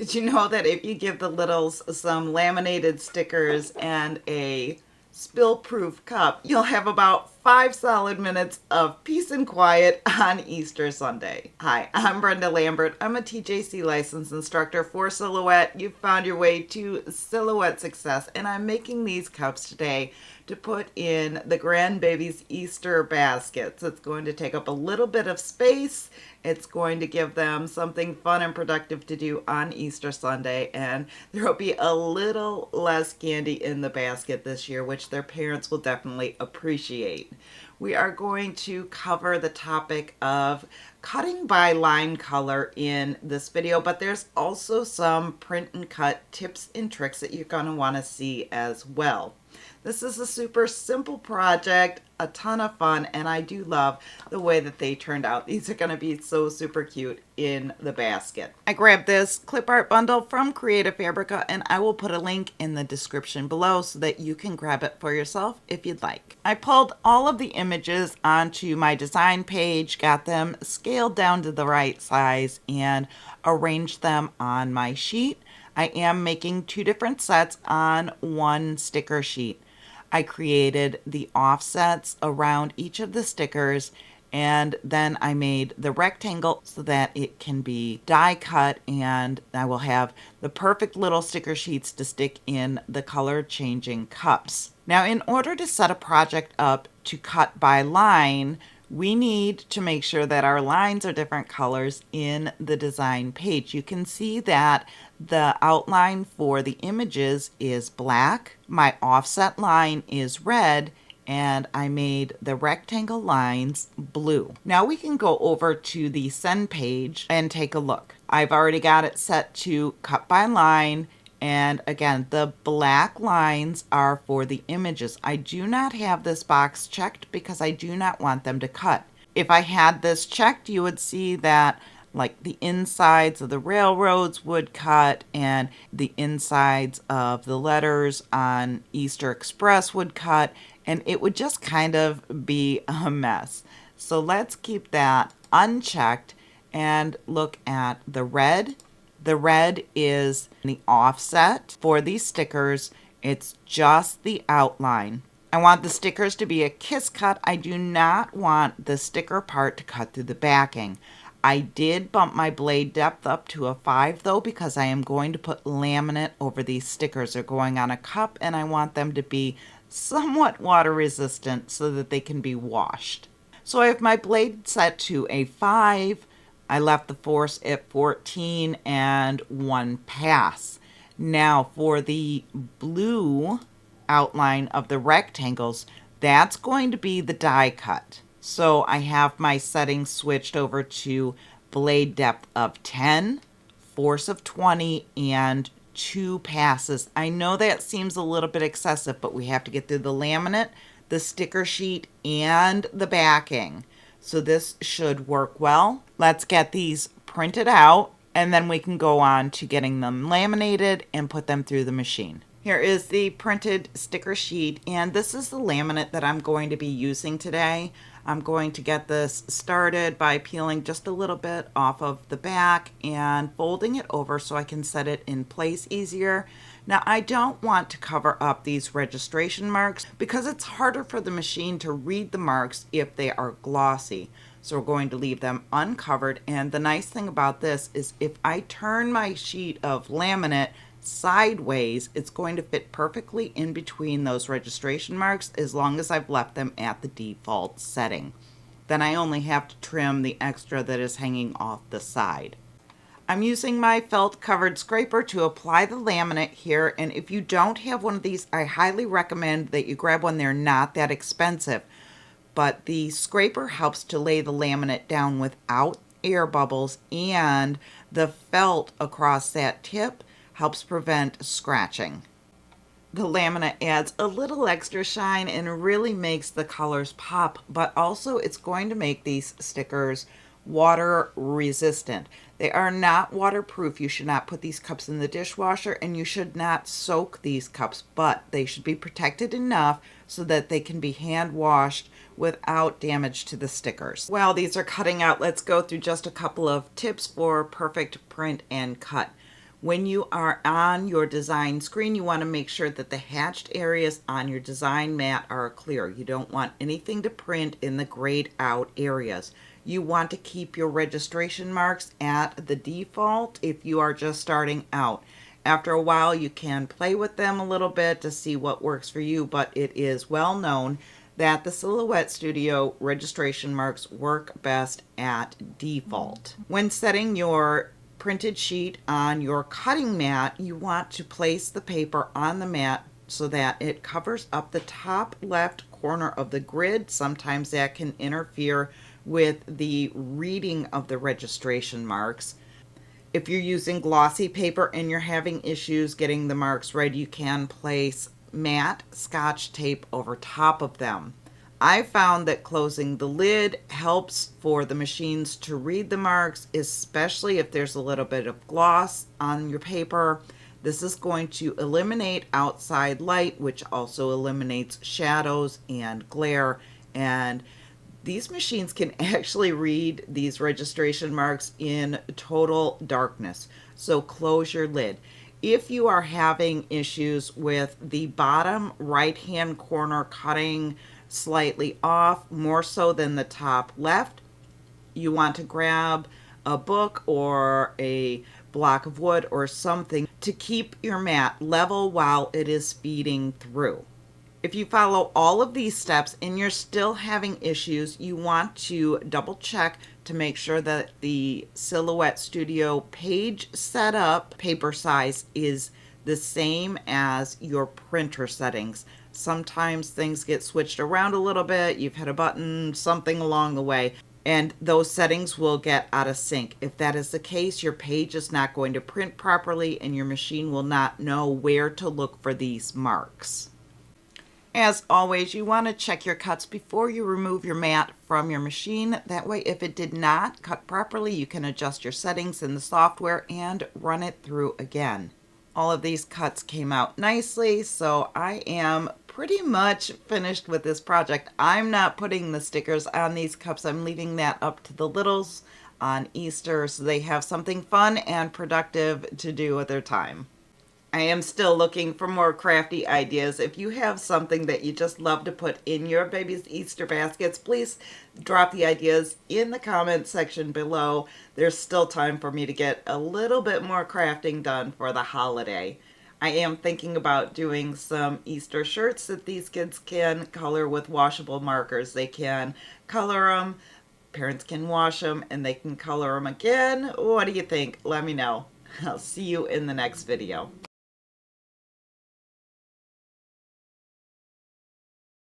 Did you know that if you give the littles some laminated stickers and a spill-proof cup, you'll have about 5 solid minutes of peace and quiet on Easter Sunday? Hi, I'm Brenda Lambert. I'm a TJC licensed instructor for Silhouette. You've found your way to Silhouette success, and I'm making these cups today to put in the grandbaby's Easter baskets. It's going to take up a little bit of space. It's going to give them something fun and productive to do on Easter Sunday, and there will be a little less candy in the basket this year, which their parents will definitely appreciate. We are going to cover the topic of cutting by line color in this video, but there's also some print and cut tips and tricks that you're going to want to see as well. This is a super simple project, a ton of fun, and I do love the way that they turned out. These are going to be so super cute in the basket. I grabbed this clip art bundle from Creative Fabrica, and I will put a link in the description below so that you can grab it for yourself if you'd like. I pulled all of the images onto my design page, got them scaled down to the right size, and arranged them on my sheet. I am making 2 different sets on 1 sticker sheet. I created the offsets around each of the stickers, and then I made the rectangle so that it can be die cut, and I will have the perfect little sticker sheets to stick in the color changing cups. Now, in order to set a project up to cut by line, we need to make sure that our lines are different colors in the design page. You can see that the outline for the images is black, my offset line is red, and I made the rectangle lines blue. Now we can go over to the send page and take a look. I've already got it set to cut by line. And again, the black lines are for the images. I do not have this box checked because I do not want them to cut. If I had this checked, you would see that like the insides of the railroads would cut and the insides of the letters on Easter Express would cut, and it would just kind of be a mess. So let's keep that unchecked and look at the red. The red is the offset for these stickers. It's just the outline. I want the stickers to be a kiss cut. I do not want the sticker part to cut through the backing. I did bump my blade depth up to a 5 though, because I am going to put laminate over these stickers. They're going on a cup and I want them to be somewhat water resistant so that they can be washed. So I have my blade set to a 5. I left the force at 14 and 1 pass. Now for the blue outline of the rectangles, that's going to be the die cut. So I have my settings switched over to blade depth of 10, force of 20, and 2 passes. I know that seems a little bit excessive, but we have to get through the laminate, the sticker sheet, and the backing. So this should work well. Let's get these printed out, and then we can go on to getting them laminated and put them through the machine. Here is the printed sticker sheet, and this is the laminate that I'm going to be using today. I'm going to get this started by peeling just a little bit off of the back and folding it over so I can set it in place easier. Now, I don't want to cover up these registration marks because it's harder for the machine to read the marks if they are glossy. So we're going to leave them uncovered. And the nice thing about this is if I turn my sheet of laminate sideways, it's going to fit perfectly in between those registration marks as long as I've left them at the default setting. Then I only have to trim the extra that is hanging off the side. I'm using my felt covered scraper to apply the laminate here, and if you don't have one of these, I highly recommend that you grab one. They're not that expensive, but the scraper helps to lay the laminate down without air bubbles, and the felt across that tip helps prevent scratching. The laminate adds a little extra shine and really makes the colors pop, but also it's going to make these stickers water resistant. They are not waterproof. You should not put these cups in the dishwasher, and you should not soak these cups, but they should be protected enough so that they can be hand washed without damage to the stickers. While these are cutting out, let's go through just a couple of tips for perfect print and cut. When you are on your design screen, you want to make sure that the hatched areas on your design mat are clear. You don't want anything to print in the grayed out areas. You want to keep your registration marks at the default if you are just starting out. After a while, you can play with them a little bit to see what works for you, but it is well known that the Silhouette Studio registration marks work best at default. When setting your printed sheet on your cutting mat, you want to place the paper on the mat so that it covers up the top left corner of the grid. Sometimes that can interfere with the reading of the registration marks. If you're using glossy paper and you're having issues getting the marks right, you can place matte Scotch tape over top of them. I found that closing the lid helps for the machines to read the marks, especially if there's a little bit of gloss on your paper. This is going to eliminate outside light, which also eliminates shadows and glare. And these machines can actually read these registration marks in total darkness. So close your lid. If you are having issues with the bottom right-hand corner cutting slightly off, more so than the top left, you want to grab a book or a block of wood or something to keep your mat level while it is feeding through. If you follow all of these steps and you're still having issues, you want to double check to make sure that the Silhouette Studio page setup paper size is the same as your printer settings. Sometimes things get switched around a little bit, you've hit a button, something along the way, and those settings will get out of sync. If that is the case, your page is not going to print properly and your machine will not know where to look for these marks. As always, you want to check your cuts before you remove your mat from your machine. That way, if it did not cut properly, you can adjust your settings in the software and run it through again. All of these cuts came out nicely, so I am pretty much finished with this project. I'm not putting the stickers on these cups. I'm leaving that up to the littles on Easter so they have something fun and productive to do with their time. I am still looking for more crafty ideas. If you have something that you just love to put in your baby's Easter baskets, please drop the ideas in the comment section below. There's still time for me to get a little bit more crafting done for the holiday. I am thinking about doing some Easter shirts that these kids can color with washable markers. They can color them, parents can wash them, and they can color them again. What do you think? Let me know. I'll see you in the next video.